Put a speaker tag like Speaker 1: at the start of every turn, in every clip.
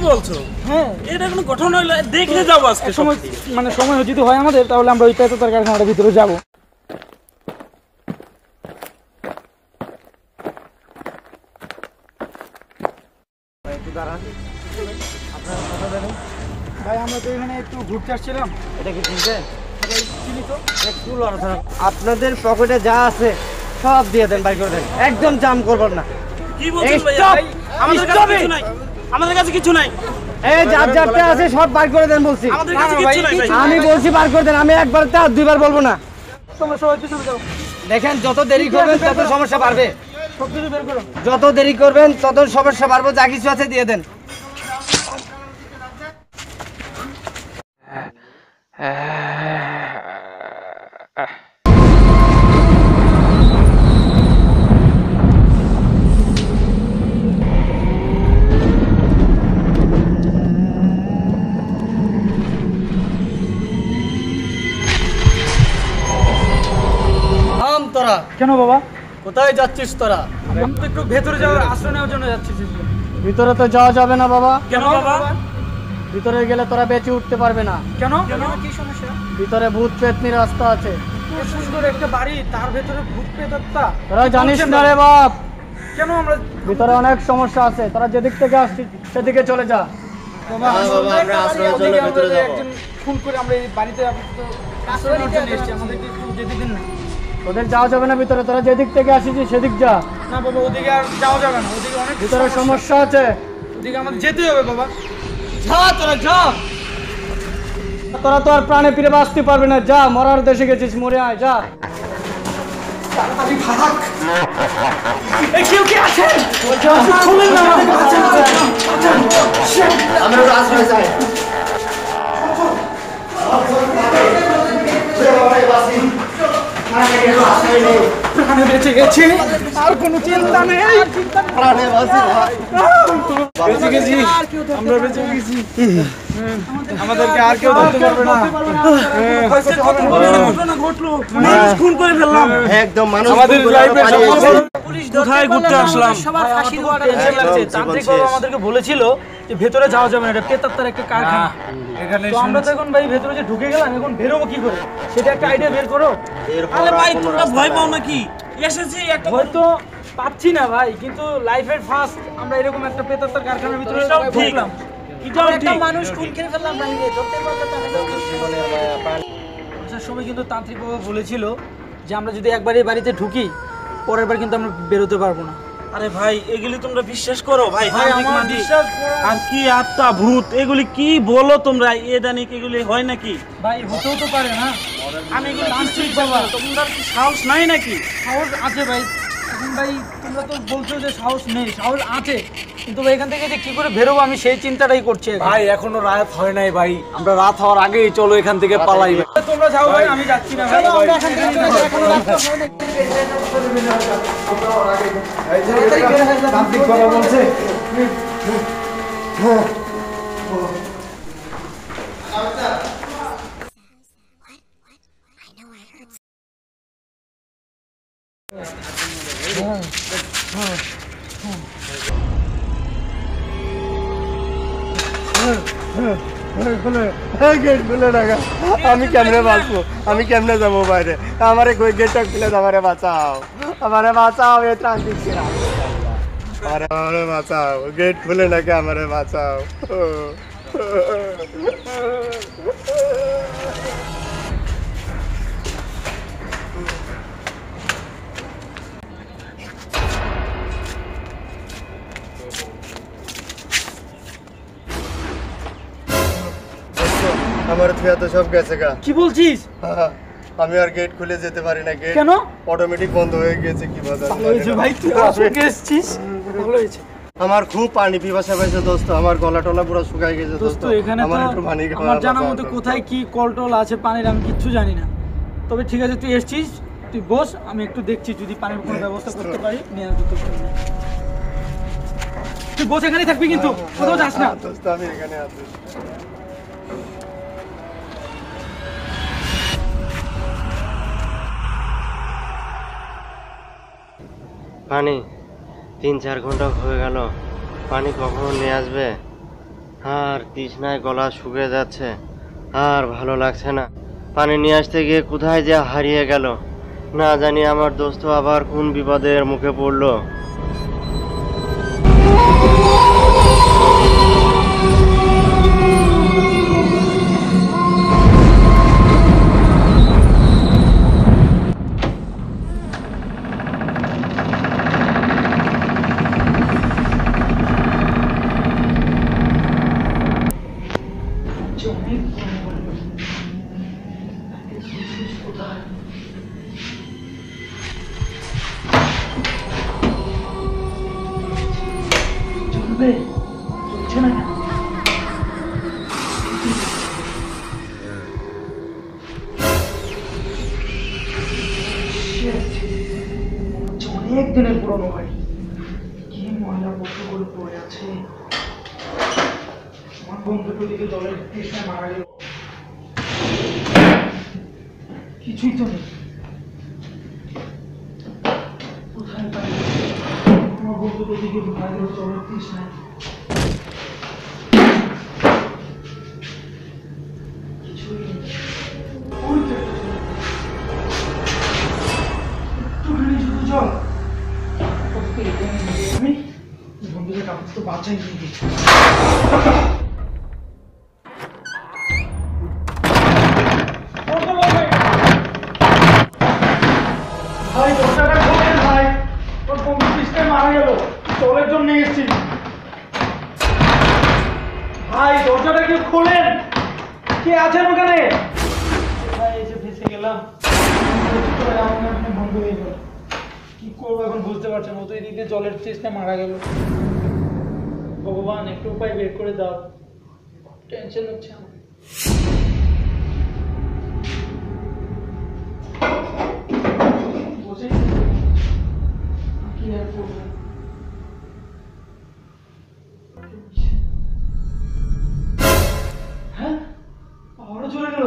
Speaker 1: বলছো? হ্যাঁ, এটা কোনো ঘটনা হইলে দেখে যাবো আজকে সময়,
Speaker 2: মানে সময় যদি হয় আমাদের তাহলে আমরা ওই পেতো কারখানাটার ভিতরে যাবো। ভাই আমরা তো এখানে একটু ঘুরতে আসছিলাম।
Speaker 3: এটা কি চিনছেন? একটু লড়াচড়া, আপনাদের পকেটে যা আছে সব দিয়ে দেন, বাই করে দেন, একদম জাম করবেন না।
Speaker 1: কি বলছেন ভাইয়া? আমাদের কাছে কিছু নাই, আমাদের কাছে কিছু নাই।
Speaker 3: এই যার যারটা আছে সব বার করে দেন বলছি।
Speaker 1: আমাদের কাছে কিছু নাই ভাই।
Speaker 3: আমি বলছি বার করে দেন, আমি একবার তা দুইবার বলবো না।
Speaker 2: সমস্যা হচ্ছে, চলে যাও।
Speaker 3: দেখেন যত দেরি করবেন তত সমস্যা বাড়বে,
Speaker 2: সব কিছু বের করো।
Speaker 3: যত দেরি করবেন তত সমস্যা বাড়বে, যা কিছু আছে দিয়ে দেন। তোরা
Speaker 2: কেন বাবা?
Speaker 3: কোথায় যাচ্ছিস তোরা?
Speaker 2: আমি তো একটু ভেতরে যাওয়ার আশ্রয় নেওয়ার জন্য যাচ্ছি।
Speaker 3: ভিতরে তো যাওয়া যাবে না বাবা।
Speaker 1: কেন বাবা?
Speaker 3: ভিতরে গেলে তোরা বেঁচে উঠতে পারবে না।
Speaker 2: কেন? কি সমস্যা?
Speaker 3: ভিতরে ভূত পেতনির রাস্তা আছে।
Speaker 2: সুন্দর একটা বাড়ি, তার ভেতরে ভূত পেতত্তা।
Speaker 3: তোরা জানিস না রে বাপ,
Speaker 2: কেন আমরা
Speaker 3: ভিতরে অনেক সমস্যা আছে। তোরা যেদিক থেকে আসছিস সেদিকে চলে যা।
Speaker 2: বাবা আমরা আশ্রয়ের জন্য ভেতরে যাব। একজন ফোন করে আমরা এই বাড়িতে আশ্রয় নিতে এসেছি, আমাদেরকে একটু যেতে দিন না।
Speaker 3: তোদের যাওয়া যাবে না ভিতরে, তোরা যেদিক থেকে আসিস সেদিক যা।
Speaker 2: না বাবা, ওদিকে আর যাওয়া যাবে না, ওদিকে অনেক
Speaker 3: ভিতরে সমস্যা আছে,
Speaker 2: ওদিকে আমাদের যেতেই হবে বাবা।
Speaker 3: যা তোরা যা। তোরা তো আর প্রাণে ফিরে বাঁচতে পারবে না, যা, মরার দেশে গেছিস, মরে আয়, যা।
Speaker 2: তাড়াতাড়ি ভাগ। এই কেউ কি আছেন? শুনুন না,
Speaker 4: আমরা আশ্রয় চাই।
Speaker 2: প্রাণে বেঁচে গেছি, আর কোনো চিন্তা নেই।
Speaker 4: প্রাণে বাঁচি ভাই,
Speaker 2: বেঁচে গেছি, আমরা বেঁচে গেছি। আমাদেরকে আর কেউ ধরতে পারবে না। ঘটনা ঘটলো, মানুষ খুন করে ফেললাম।
Speaker 4: একদম মানুষ
Speaker 2: আমাদের লাইফে
Speaker 1: কোথায় ঘুরতে আসলাম?
Speaker 2: তান্ত্রিক বাবা আমাদেরকে বলেছিল যে ভেতরে যাওয়া যাবে না, এটা প্রেতাত্মার একটা কারখানা। তো আমরা তো এখন ভাই ভেতরে যে ঢুকে গেলাম, এখন বেরোবো কি করে? সেটা একটা আইডিয়া বের করো।
Speaker 1: আরে ভাই তোমরা ভয় পাও নাকি? এসেছি একটা
Speaker 2: ভয় তো পাচ্ছি না ভাই, কিন্তু লাইফের ফার্স্ট আমরা এরকম একটা প্রেতাত্মার কারখানার ভিতরে
Speaker 1: এটাও ঠিক।
Speaker 2: ঢুকলাম।
Speaker 1: এটাও ঠিক।
Speaker 2: মানুষ খুন খেয়ে ফেললাম বাইরে, ধরতে পারলে আসার সময় কিন্তু তান্ত্রিক বাবা বলেছিল যে আমরা যদি একবার এই বাড়িতে ঢুকি, পরের বার কিন্তু আমরা বেরোতে পারবো না।
Speaker 1: আরে ভাই এগুলি তোমরা বিশ্বাস করো ভাই?
Speaker 2: ভাই
Speaker 1: তান্ত্রিক
Speaker 2: আমার
Speaker 1: মান্ত্রিক।
Speaker 2: বিশ্বাস করো।
Speaker 1: আর কি আত্মা ভূত এগুলি কি বলো তোমরা? এদানিক এগুলি হয় নাকি?
Speaker 2: ভাই হতেও তো পারে না।
Speaker 1: আমি এগুলি তান্ত্রিক বাবা, তোমরা কি সাহস নাই নাকি?
Speaker 2: সাহস আছে ভাই। এখন ভাই তোমরা তো বলছো যে সাহস নেই, সাহস আছে, কিন্তু ভাই এখান থেকে যে কি করে বেরোবো আমি সেই চিন্তাটাই করছি এখন।
Speaker 5: ভাই এখনো রাত হয় নাই ভাই, আমরা রাত হওয়ার আগেই চলো এখান থেকে পালাই।
Speaker 2: তোমরা যাও ভাই, আমি যাচ্ছি না ভাই।
Speaker 5: তান্ত্রিক বাবা বলছে
Speaker 4: গেট খুলে রাখা। আমি কেমনে বাঁচবো? আমি কেমনে যাবো বাইরে? আমারে গেটটা খুলে দাও, আমারে বাঁচাও, আমারে বাঁচাও, এ তান্ত্রিক কে আমারে বাঁচাও, গেট খুলে নাকি, আমারে বাঁচাও। আমার থুয়া তো সব গেছে গা।
Speaker 2: কি বলছিস?
Speaker 4: আমি আর গেট খুলে যেতে পারি না, গেট
Speaker 2: কেন?
Speaker 4: অটোমেটিক বন্ধ হয়ে গেছে। কি বাধা
Speaker 2: ভাই তুই অসুখে এসেছিস, ভালো হয়েছে।
Speaker 4: আমার খুব পানি পিপাসা পেয়েছে দোস্ত, আমার গলা টলা পুরো শুকাই গেছে
Speaker 2: দোস্ত। এখানে
Speaker 4: আমার
Speaker 2: তো
Speaker 4: একটু পানি
Speaker 2: আমার জানার মতো কোথায় কি কলটল আছে পানির আমি কিচ্ছু জানি না। তবে ঠিক আছে, তুই এসেছিস, তুই বস, আমি একটু দেখছি যদি পানির কোনো ব্যবস্থা করতে পারি নিয়ে আসবো তোকে। তুই বস, এখানেই থাকবি কিন্তু কোথাও যাস না।
Speaker 4: দোস্ত আমি এখানে আছি। পানি 3-4 ঘন্টা হয়ে গেল, পানি কখন নিয়ে আসবে?
Speaker 3: আর তৃষ্ণায় গলা শুকিয়ে যাচ্ছে, আর ভালো লাগছে না। পানি নিয়ে আসতে গিয়ে কোথায় যে হারিয়ে গেল, না জানি আমার দোস্ত আবার কোন বিপদের মুখে পড়লো।
Speaker 2: অনেক দিনের পুরনো বাড়ি, কি ময়লা পত্রগুলো পড়ে আছে। আমার বন্ধুটা দিকে জলের তৃষ্ণায় মারা গেল, কিছুই তো নেই। কোথায় পাই আমার বন্ধুটা দিকে মারা গেল জলের তৃষ্ণায়। কিছুই নেই। ওই তো একটা জল, একটুখানি শুধু জল। আমি বন্ধুদের কাপড় তো বাঁচাই নিয়ে গেছি। ভাই দরজাটা খোলেন ভাই, ওর বন্ধু তৃষ্ণায় মারা গেল, জলের জন্য এসেছি। ভাই দরজাটা কেউ খোলেন, কে আছেন ওখানে? ভাই এসে ফেসে গেলাম, বন্ধ হয়ে গেল। কি করবো এখন বুঝতে পারছি না, ও তো এদিকে জলের তৃষ্ণায় মারা গেল। ভগবান একটু উপায় বের করে দাও, টেনশন হচ্ছে আমার। বসে কি আর করবো? হ্যাঁ, আবারও চলে গেল।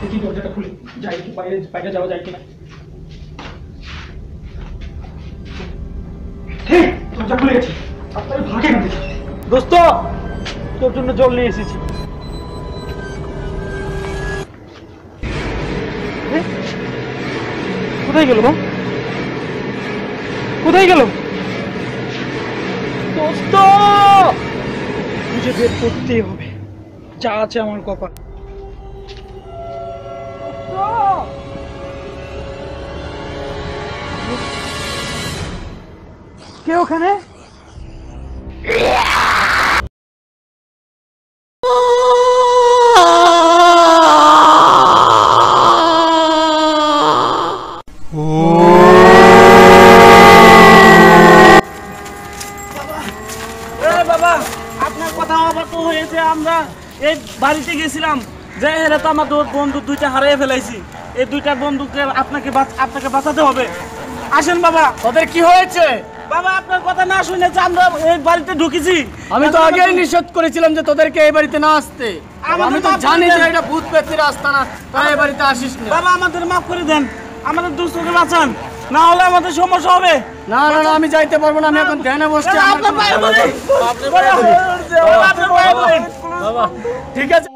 Speaker 2: দেখি দরজাটা খুলে যাই, বাইরে বাইরে যাওয়া যায় কিনা। দরজা খুলে গেছে, আপনার ভাগে না দেখি। দোস্ত, তোর জন্য জল নিয়ে এসেছি। কোথায় গেল? কোথায় গেল দোস্ত? খুঁজে বের করতেই হবে, যা আছে আমার কপাল। কে ওখানে?
Speaker 1: বাবা, আপনার কথা অবাক হয়েছে। আমরা এই বাড়িতে গেছিলাম, যে হেরে তো আমার বন্ধু দুইটা হারিয়ে ফেলাইছি। এই দুইটা বন্ধুকে আপনাকে বাঁচাতে হবে। আসেন বাবা।
Speaker 2: ওদের কি হয়েছে?
Speaker 1: বাবা আপনার কথা না শুনেছি আমরা এই বাড়িতে ঢুকেছি।
Speaker 2: আমি তো আগেই নিষেধ করেছিলাম যে তোদেরকে এই বাড়িতে না আসতে। আমি তো জানি যে এটা ভূত পেত্তির আস্তানা, তাই এই বাড়িতে আসিস না।
Speaker 1: বাবা আমাদের মাফ করে দেন, আমাদের দুঃস্থকে বাঁচান, না হলে আমাদের সমস্যা হবে।
Speaker 2: না না না, আমি যাইতে পারবো না, আমি এখন ধ্যানে বসছি।
Speaker 1: আপনার পায়ে পড়ি। আপনার পায়ে পড়ি।
Speaker 2: বাবা ঠিক আছে।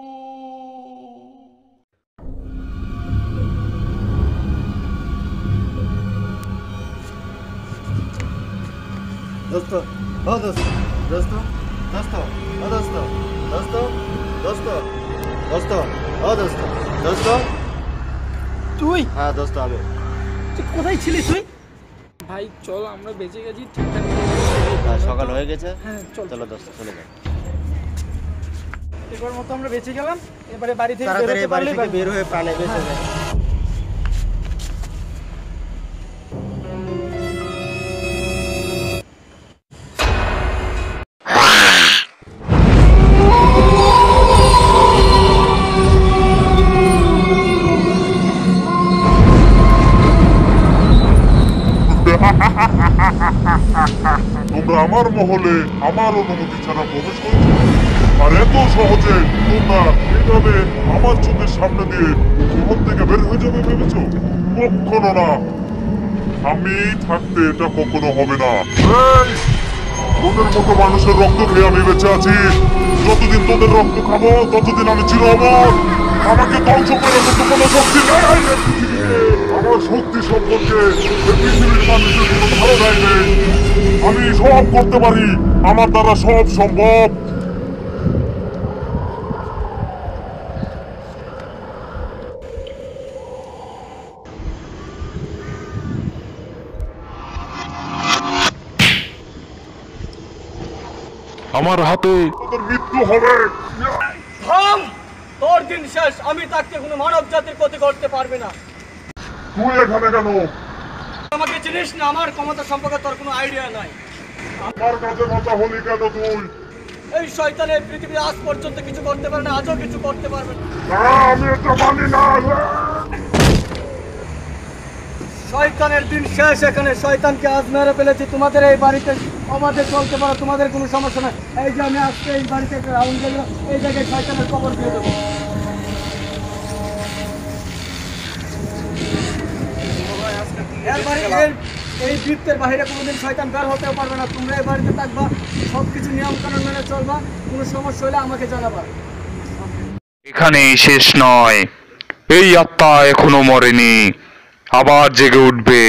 Speaker 4: দোস্ত, ও দোস্ত, দোস্ত, দোস্ত, ও দোস্ত, দোস্ত, দোস্ত, দোস্ত, ও দোস্ত, দোস্ত।
Speaker 2: তুই?
Speaker 4: হ্যাঁ দোস্ত, আমি।
Speaker 2: তুই কোথায় ছিলি তুই? ভাই চল, আমরা বেঁচে গেছি ঠিকঠাক।
Speaker 3: সকাল হয়ে গেছে,
Speaker 2: হ্যাঁ চল
Speaker 3: চলো দোস্ত চলে যাই।
Speaker 2: এবার মতো আমরা বেঁচে গেলাম, এবারে বাড়ি থেকে
Speaker 3: তাড়াতাড়ি
Speaker 2: বেরোতে
Speaker 3: বাড়ি
Speaker 2: পারলেই
Speaker 3: থেকে বের হয়ে প্রাণে বেঁচে যায়।
Speaker 6: তোমরা আমার মহলে আমার অনুমতি ছাড়া প্রবেশ করেছো? আর এত সহজে তোমরা এইভাবে আমার চোখের সামনে দিয়ে শহর থেকে বের হয়ে যাবে ভেবেছো? কখনো না। আমি থাকতে এটা কখনো হবে না। এই, তোদের মতো মানুষের রক্ত খেয়ে আমি বেঁচে আছি। যতদিন তোদের রক্ত খাবো ততদিন আমি চির অমর। আমাকে ধ্বংস করে মতো কোনো শক্তি নেই। আমার শক্তি সম্পর্কে এই পৃথিবীর মানুষের কোনো ধারণাই নেই। আমি সব করতে পারি, আমার দ্বারা সব সম্ভব। আমার হাতে তোদের মৃত্যু হবে।
Speaker 2: থাম, তোর দিন শেষ। আমি থাকতে কোনো মানব জাতির ক্ষতি করতে পারবে না।
Speaker 6: তুই এখানে কেন?
Speaker 2: আমাকে চিনিস না, আমার ক্ষমতা সম্পর্কে তোর কোনো আইডিয়া নাই।
Speaker 6: আমার কাছে কথা হলি কেন তুই?
Speaker 2: এই শয়তানের পৃথিবী আজ পর্যন্ত কিছু করতে পারে না, আজও কিছু করতে পারবে না।
Speaker 6: না, আমি এটা মানি না।
Speaker 2: শয়তানের দিন শেষ এখানে। শয়তানকে আজ মেরে ফেলেছি। তোমাদের এই বাড়িতে আমাদের চলতে পারো, তোমাদের কোনো সমস্যা নাই। এই যে আমি আজকে এই বাড়িতে একটা রাউন্ড গেল, এই জায়গায় শয়তানের কবর দিয়ে দেবো। এই বৃত্তের বাইরে কোনোদিন শয়তান বের হতেও পারবে না। তোমরা এই বাড়িতে থাকবা, সবকিছু নিয়ম কানুন মেনে চলবা। কোনো সমস্যা হলে আমাকে জানাবা।
Speaker 7: এখানেই শেষ নয়, এই আত্মা এখনো মরেনি, আবার জেগে উঠবে।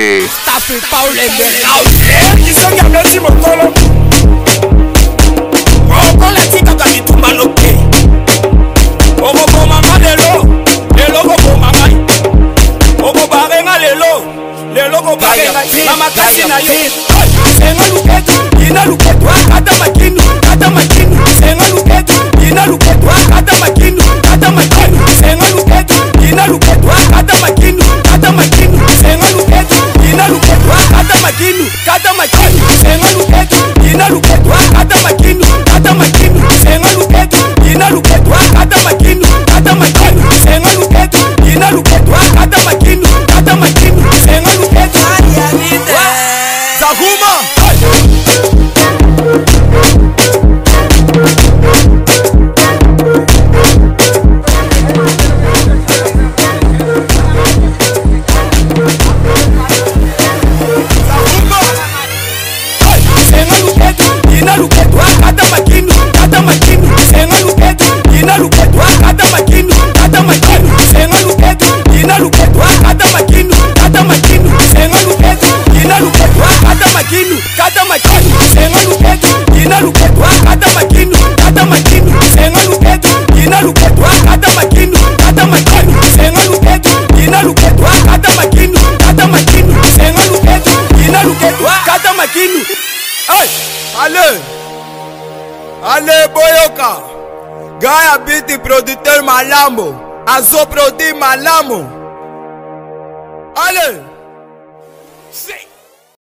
Speaker 8: Ale Boyoka, Gaia Biti producteur Malamo, Azo produit Malamo. Allez,